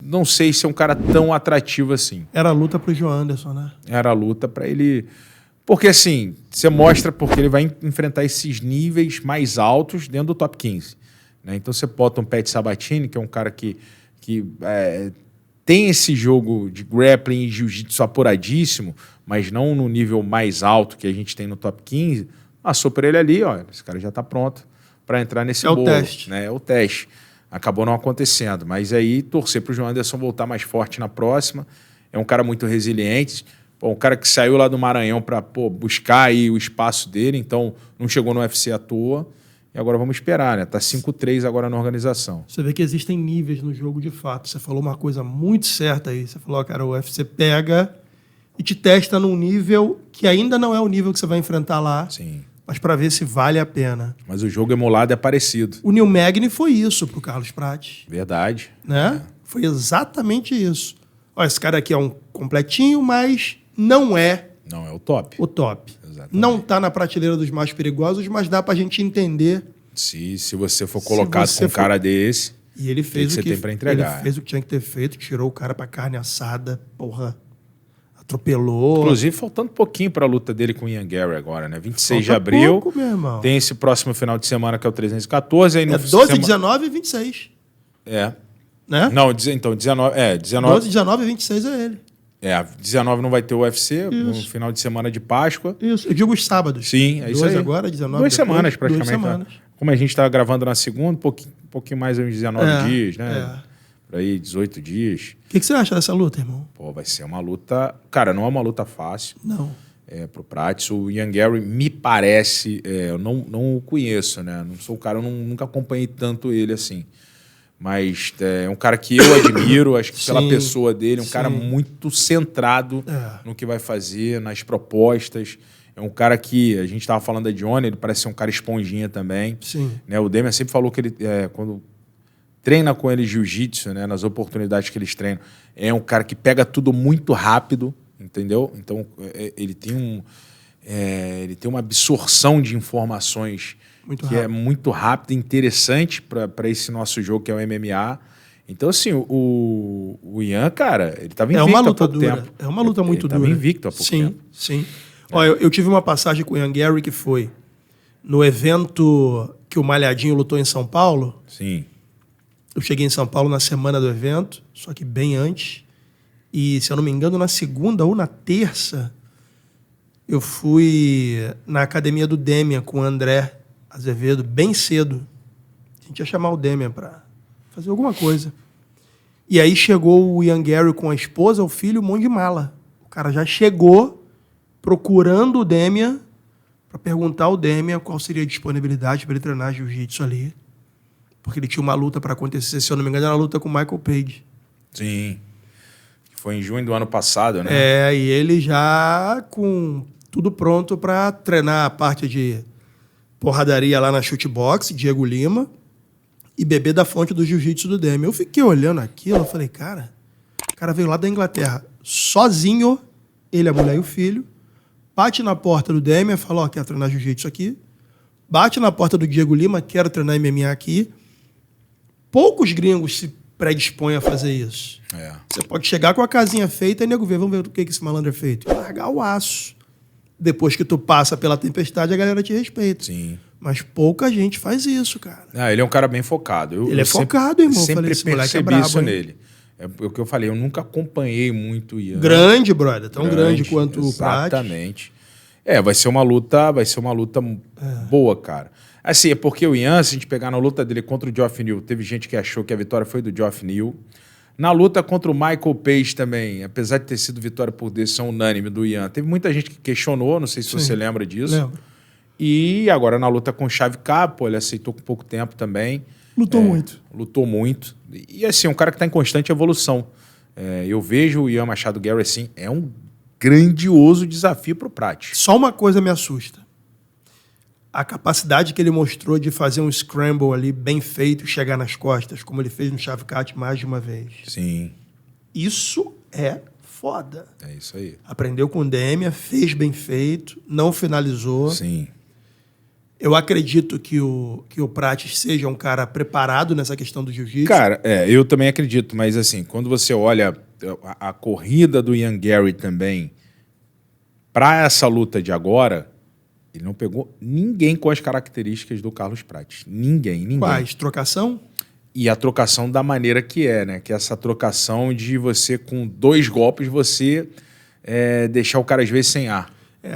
não sei se é um cara tão atrativo assim. Era a luta pro João Anderson, né? Era a luta para ele... Porque assim, você mostra porque ele vai enfrentar esses níveis mais altos dentro do top 15. Né? Então você bota um Pat Sabatini, que é um cara que tem esse jogo de grappling e jiu-jitsu apuradíssimo, mas não no nível mais alto que a gente tem no top 15, passou por ele ali, ó, esse cara já está pronto para entrar nesse bolo. O teste. Né? É o teste. Acabou não acontecendo. Mas aí torcer para o João Anderson voltar mais forte na próxima. É um cara muito resiliente. Pô, um cara que saiu lá do Maranhão para buscar aí o espaço dele, então não chegou no UFC à toa. E agora vamos esperar, né? Tá 5-3 agora na organização. Você vê que existem níveis no jogo de fato. Você falou uma coisa muito certa aí. Você falou, cara, o UFC pega e te testa num nível que ainda não é o nível que você vai enfrentar lá. Sim. Mas para ver se vale a pena. Mas o jogo emulado é parecido. O Neil Magny foi isso pro Carlos Prates. Verdade. Né? Foi exatamente isso. Ó, esse cara aqui é um completinho, mas não é Não é o top. o top. Exatamente. Não tá na prateleira dos mais perigosos, mas dá pra gente entender. Se você for colocado com um cara desse, E ele fez você tem para entregar. Ele fez o que tinha que ter feito, tirou o cara pra carne assada, porra. Atropelou. Inclusive, faltando pouquinho para a luta dele com o Ian Gary agora, né? 26 de Falta abril. pouco, meu irmão. Tem esse próximo final de semana que é o 314. Aí no 12, 19 e 26. É. Né? Não, então, 19. 19. 12, 19 e 26 é ele. 19 não vai ter o UFC, no final de semana de Páscoa. Isso. Eu digo os sábados. Sim, é isso aí. 12 agora, 19 2 depois, semanas, praticamente. 2 semanas. Como a gente está gravando na segunda, um pouquinho mais uns 19 dias, né? Por aí, 18 dias. O que você acha dessa luta, irmão? Pô, vai ser uma luta... Cara, não é uma luta fácil. Não. Pro Prates. O Ian Gary me parece... eu não o conheço, né? Não sou o cara, eu nunca acompanhei tanto ele assim. Mas é um cara que eu admiro, acho que pela pessoa dele, um cara muito centrado no que vai fazer, nas propostas. É um cara que, a gente estava falando da Johnny, ele parece ser um cara esponjinha também. Sim. Né? O Demian sempre falou que ele, quando treina com ele jiu-jitsu, né, nas oportunidades que eles treinam, é um cara que pega tudo muito rápido, entendeu? Então, ele tem uma absorção de informações é muito rápida e interessante para esse nosso jogo, que é o MMA. Então, assim, o Ian, cara, ele estava invicto há pouco tempo. É uma luta muito dura. Ele estava invicto há pouco tempo. Sim. Ó, eu tive uma passagem com o Ian Gary que foi no evento que o Malhadinho lutou em São Paulo. Sim. Eu cheguei em São Paulo na semana do evento, só que bem antes. E, se eu não me engano, na segunda ou na terça, eu fui na academia do Demian com o André Azevedo, bem cedo. A gente ia chamar o Demian para fazer alguma coisa. E aí chegou o Ian Gary com a esposa, o filho, um monte de mala. O cara já chegou procurando o Demian para perguntar ao Demian qual seria a disponibilidade para ele treinar jiu-jitsu ali. Porque ele tinha uma luta para acontecer, se eu não me engano, era uma luta com o Michael Page. Sim. Foi em junho do ano passado, né? E ele já com tudo pronto para treinar a parte de porradaria lá na Shootbox, Diego Lima, e beber da fonte do jiu-jitsu do Demian. Eu fiquei olhando aquilo, eu falei, cara, o cara veio lá da Inglaterra sozinho, ele, a mulher e o filho, bate na porta do Demian, fala, quero treinar jiu-jitsu aqui, bate na porta do Diego Lima, quero treinar MMA aqui. Poucos gringos se predispõem a fazer isso. Você pode chegar com a casinha feita e nego ver, vamos ver o que esse malandro é feito. E largar o aço. Depois que tu passa pela tempestade, a galera te respeita. Sim. Mas pouca gente faz isso, cara. Ele é um cara bem focado. Ele é focado, irmão. Sempre esse moleque é percebi brabo, isso hein? nele. É o que eu falei, eu nunca acompanhei muito o Ian. Grande, brother. Tão grande quanto o Prates. Exatamente. Vai ser uma luta boa, cara. Assim, é porque o Ian, se a gente pegar na luta dele contra o Geoff Neal, teve gente que achou que a vitória foi do Geoff Neal. Na luta contra o Michael Page também, apesar de ter sido vitória por decisão unânime do Ian, teve muita gente que questionou, não sei se você lembra disso. Lembro. E agora na luta com o Chave Capo, ele aceitou com pouco tempo também. Lutou muito. Lutou muito. E assim, um cara que está em constante evolução. Eu vejo o Ian Machado Gary assim, é um grandioso desafio para o Prates. Só uma coisa me assusta. A capacidade que ele mostrou de fazer um scramble ali bem feito, chegar nas costas, como ele fez no Shavkat mais de uma vez. Sim. Isso é foda. É isso aí. Aprendeu com o Demian, fez bem feito, não finalizou. Sim. Eu acredito que o Prates seja um cara preparado nessa questão do jiu-jitsu. Cara, eu também acredito, mas assim, quando você olha a corrida do Ian Gary também para essa luta de agora, ele não pegou ninguém com as características do Carlos Prates. Ninguém. Quais? Trocação? E a trocação da maneira que é, né? Que é essa trocação de você, com 2 golpes, você deixar o cara às vezes sem ar.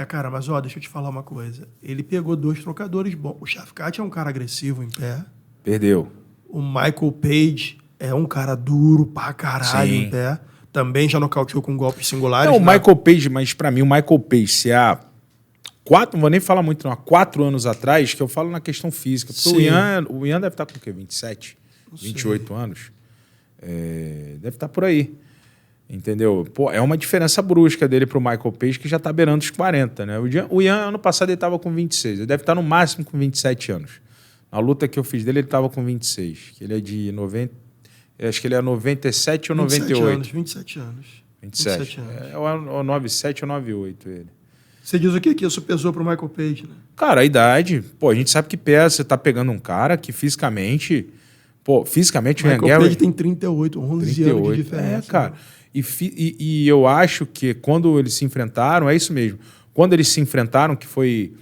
Cara, mas deixa eu te falar uma coisa. Ele pegou 2 trocadores bons. O Shafkat é um cara agressivo em pé. Perdeu. O Michael Page é um cara duro pra caralho em pé. Também já nocauteou com golpes singulares. Não, o Michael Page, mas pra mim o Michael Page, se há 4, não vou nem falar muito não, há 4 anos atrás, que eu falo na questão física. Porque o Ian deve estar com o quê? 27? 28 anos? Deve estar por aí. Entendeu? Pô, é uma diferença brusca dele pro Michael Page, que já tá beirando os 40, né? O Ian, ano passado, ele tava com 26. Ele deve estar no máximo com 27 anos. Na luta que eu fiz dele, ele tava com 26. Que ele é de 90... Acho que ele é 97 ou 98. 27 anos. 27 anos. É o 97 ou 98 ele. Você diz o quê? Que isso pesou pro Michael Page, né? Cara, a idade... Pô, a gente sabe que pesa. Você tá pegando um cara que fisicamente... Pô, fisicamente... O Michael Page tem 38, 11 anos de diferença. Cara. Né? E eu acho que quando eles se enfrentaram, é isso mesmo. Quando eles se enfrentaram, que foi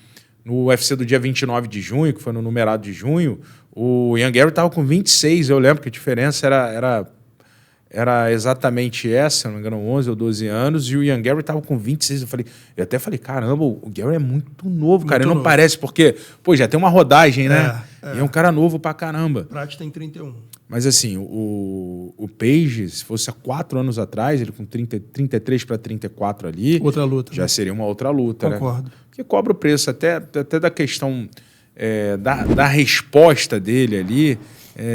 no UFC do dia 29 de junho, que foi no numerado de junho, o Ian Gary estava com 26, eu lembro que a diferença era exatamente essa, se não me engano, 11 ou 12 anos, e o Ian Gary estava com 26. Eu até falei, caramba, o Gary é muito novo, cara. Ele não parece, porque, pô, já tem uma rodagem, né? E é um cara novo pra caramba. Prates tem 31. Mas assim, o Page, se fosse há 4 anos atrás, ele com 33 para 34 ali... Outra luta. Já seria uma outra luta, Concordo. né? Porque cobra o preço até da questão da resposta dele ali,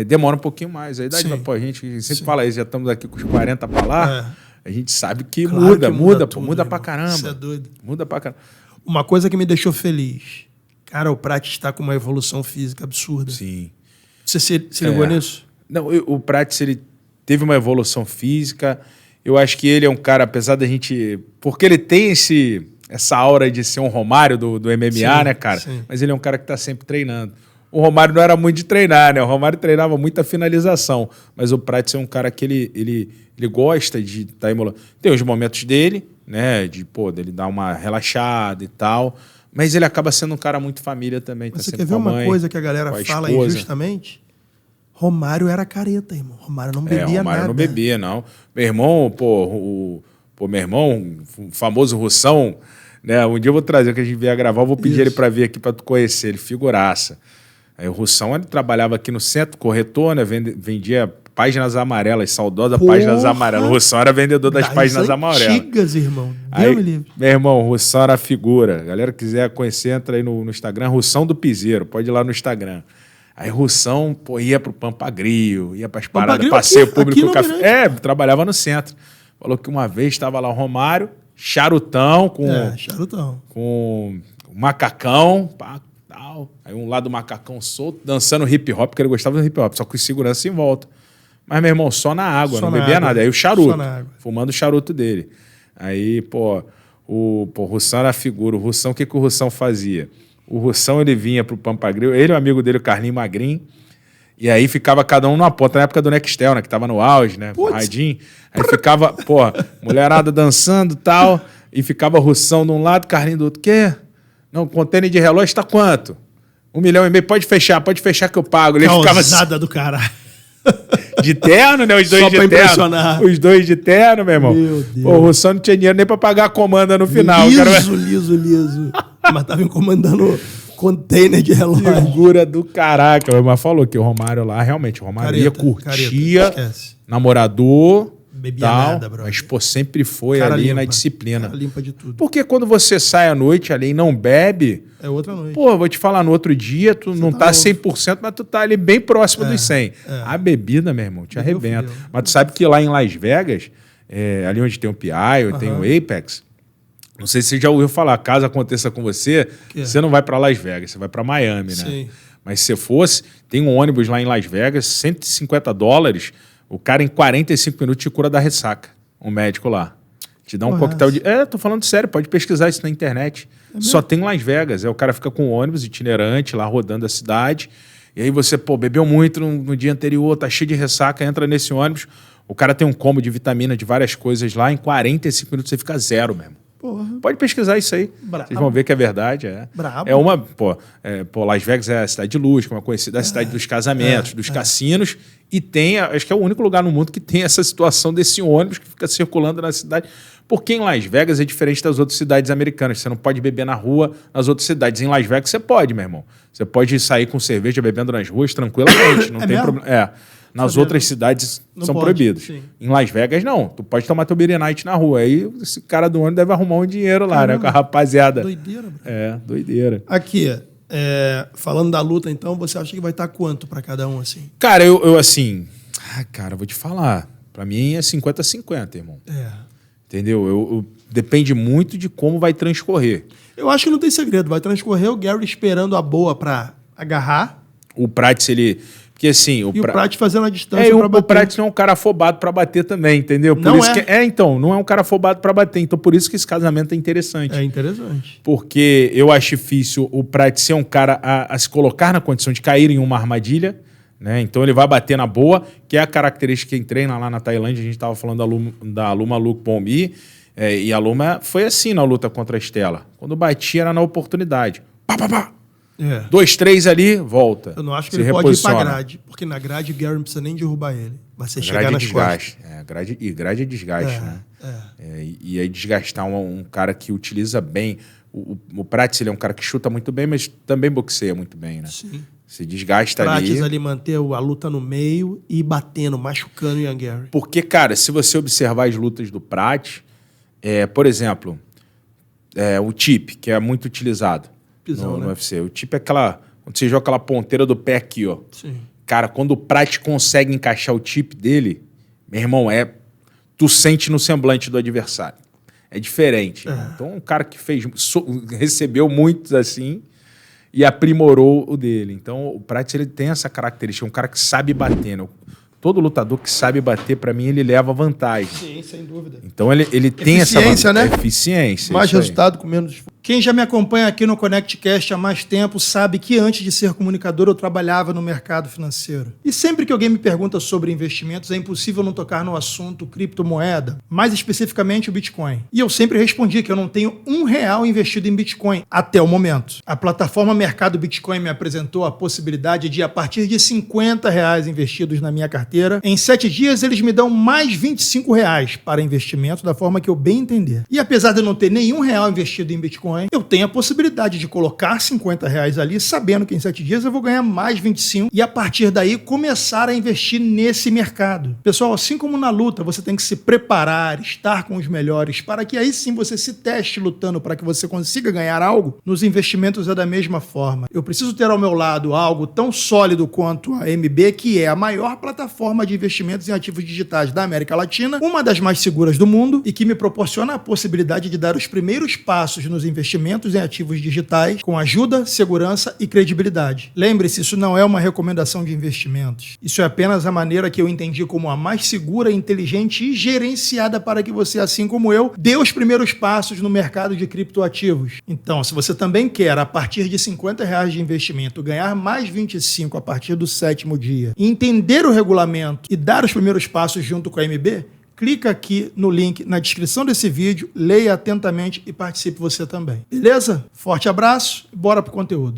demora um pouquinho mais. A idade, pô, a gente sempre fala isso, já estamos aqui com os 40 para lá, a gente sabe que claro muda tudo, pra caramba. Isso é doido. Muda pra caramba. Uma coisa que me deixou feliz, cara, o Prates está com uma evolução física absurda. Sim. Você se ligou nisso? Não, o Prates, ele teve uma evolução física. Eu acho que ele é um cara, apesar da gente... Porque ele tem essa aura de ser um Romário do MMA, né, cara? Sim. Mas ele é um cara que está sempre treinando. O Romário não era muito de treinar, né? O Romário treinava muita finalização. Mas o Prates é um cara que ele gosta de estar emulando. Tem os momentos dele, né? Dele dar uma relaxada e tal. Mas ele acaba sendo um cara muito família também. Você quer ver uma coisa que a galera fala injustamente? Romário era careta, irmão. Romário não bebia nada. Romário não bebia, não. Meu irmão, meu irmão, o famoso Russão, né? Um dia eu vou trazer, que a gente vier gravar, eu vou pedir ele para vir aqui para tu conhecer, ele figuraça. Aí o Russão, ele trabalhava aqui no centro, corretor, né? Vendia páginas amarelas, saudosa páginas amarelas. O Russão era vendedor das páginas amarelas. Antigas, irmão. Aí, meu irmão, o Russão era figura. Galera que quiser conhecer, entra aí no Instagram, Russão do Piseiro, pode ir lá no Instagram. Aí Russão, ia pro Pampagrio, ia pras paradas, passeio público, café. Trabalhava no centro. Falou que uma vez estava lá o Romário, charutão, com macacão, pá, tal. Aí um lado do macacão solto, dançando hip hop, porque ele gostava do hip hop, só com segurança em volta. Mas, meu irmão, só na água, não bebia nada. Aí o charuto, fumando o charuto dele. Aí, o Russão era a figura. O Russão, o que o Russão fazia? O Russão, ele vinha pro Pampagrio, ele e o amigo dele, o Carlinho Magrin, e aí ficava cada um numa ponta, na época do Nextel, né, que tava no auge, né, o Radinho. Aí ficava, mulherada dançando e tal, e ficava o Russão de um lado, Carlinho do outro. Quê? Não, contêiner de relógio tá quanto? 1,5 milhão, pode fechar que eu pago. Ele ficava assim, do caralho. De terno, né? Os dois só de pra terno. Impressionar. Os dois de terno, meu irmão. Meu Deus. O Russão não tinha dinheiro nem pra pagar a comanda no final. Liso. Mas tava encomandando container de relógio. Figura do caraca. Mas falou que o Romário lá, realmente, o Romário ia, curtia, namorador, bebia tal, nada, bro. mas, sempre foi cara ali limpa, na disciplina. Cara limpa de tudo. Porque quando você sai à noite ali e não bebe... É outra noite. Vou te falar, no outro dia, tu você não tá 100%, mas tu tá ali bem próximo dos 100. A bebida, meu irmão, te arrebenta. Mas tu sabe que lá em Las Vegas, ali onde tem o PI, tem o Apex, não sei se você já ouviu falar, caso aconteça com você, você não vai para Las Vegas, você vai para Miami, né? Sim. Mas se você fosse, tem um ônibus lá em Las Vegas, $150, o cara em 45 minutos te cura da ressaca, um médico lá. Te dá um coquetel de... tô falando sério, pode pesquisar isso na internet. Só tem Las Vegas. O cara fica com um ônibus itinerante lá rodando a cidade. E aí você, bebeu muito no dia anterior, tá cheio de ressaca, entra nesse ônibus. O cara tem um combo de vitamina, de várias coisas lá. Em 45 minutos você fica zero mesmo. Porra. Pode pesquisar isso aí. Brabo. Vocês vão ver que é verdade. Brabo. É uma... Las Vegas é a cidade de luz, como é conhecida, a cidade dos casamentos, dos cassinos. E tem, acho que é o único lugar no mundo que tem essa situação desse ônibus que fica circulando na cidade. Porque em Las Vegas é diferente das outras cidades americanas. Você não pode beber na rua nas outras cidades. Em Las Vegas você pode, meu irmão. Você pode sair com cerveja bebendo nas ruas tranquilamente. Não tem problema. Nas outras cidades são proibidos. Sim. Em Las Vegas, não. Tu pode tomar teu beer night na rua. Aí esse cara do ônibus deve arrumar um dinheiro lá, né? Com a rapaziada. Doideira. Doideira. Aqui, falando da luta, então, você acha que vai estar quanto para cada um, assim? Cara, eu assim... cara, vou te falar. Pra mim é 50-50, irmão. Entendeu? Depende muito de como vai transcorrer. Eu acho que não tem segredo. Vai transcorrer o Gary esperando a boa pra agarrar. O Prats, ele... Porque assim... O Prats fazendo a distância pra bater. O Prats não é um cara afobado pra bater também, entendeu? Por não isso então, não é um cara afobado pra bater. Então, por isso que esse casamento é interessante. É interessante. Porque eu acho difícil o Prats ser um cara a se colocar na condição de cair em uma armadilha, né? Então ele vai bater na boa, que é a característica que quem treina lá na Tailândia. A gente estava falando da Luma Lukpombi, e a Luma foi assim na luta contra a Estela. Quando batia era na oportunidade. Pá, pá, pá. 2, 3 ali, volta. Eu não acho que ele pode ir pra grade, porque na grade o Gary não precisa nem derrubar ele. Vai ser chegar nas costas. Grade é desgaste, né? E aí desgastar um cara que utiliza bem. O Prats, ele é um cara que chuta muito bem, mas também boxeia muito bem, né? Sim. Se desgasta ali manter a luta no meio e batendo, machucando o Ian Gary. Porque, cara, se você observar as lutas do Prats, por exemplo, o tip, que é muito utilizado no UFC. O tip é quando você joga aquela ponteira do pé aqui, ó. Sim. Cara, quando o Prats consegue encaixar o tip dele, meu irmão, tu sente no semblante do adversário. É diferente. Então, um cara que recebeu muitos assim e aprimorou o dele. Então, o Prats, ele tem essa característica, um cara que sabe bater, né? Todo lutador que sabe bater, para mim, ele leva vantagem. Sim, sem dúvida. Então, ele tem essa eficiência, né? Eficiência. Mais resultado com menos esforço. Quem já me acompanha aqui no ConnectCast há mais tempo sabe que antes de ser comunicador eu trabalhava no mercado financeiro. E sempre que alguém me pergunta sobre investimentos, é impossível não tocar no assunto criptomoeda, mais especificamente o Bitcoin. E eu sempre respondi que eu não tenho R$1 investido em Bitcoin até o momento. A plataforma Mercado Bitcoin me apresentou a possibilidade de, a partir de R$50 investidos na minha carteira, em 7 dias eles me dão mais R$25 para investimento da forma que eu bem entender. E apesar de eu não ter nenhum real investido em Bitcoin, eu tenho a possibilidade de colocar R$50 ali, sabendo que em 7 dias eu vou ganhar mais 25 e a partir daí começar a investir nesse mercado. Pessoal, assim como na luta, você tem que se preparar, estar com os melhores, para que aí sim você se teste lutando para que você consiga ganhar algo. Nos investimentos é da mesma forma. Eu preciso ter ao meu lado algo tão sólido quanto a MB, que é a maior plataforma de investimentos em ativos digitais da América Latina, uma das mais seguras do mundo e que me proporciona a possibilidade de dar os primeiros passos nos investimentos em ativos digitais com ajuda, segurança e credibilidade. Lembre-se, isso não é uma recomendação de investimentos. Isso é apenas a maneira que eu entendi como a mais segura, inteligente e gerenciada para que você, assim como eu, dê os primeiros passos no mercado de criptoativos. Então, se você também quer, a partir de R$50 de investimento, ganhar mais 25 a partir do 7º dia, entender o regulamento e dar os primeiros passos junto com a MB, clica aqui no link na descrição desse vídeo, leia atentamente e participe você também. Beleza? Forte abraço e bora pro conteúdo.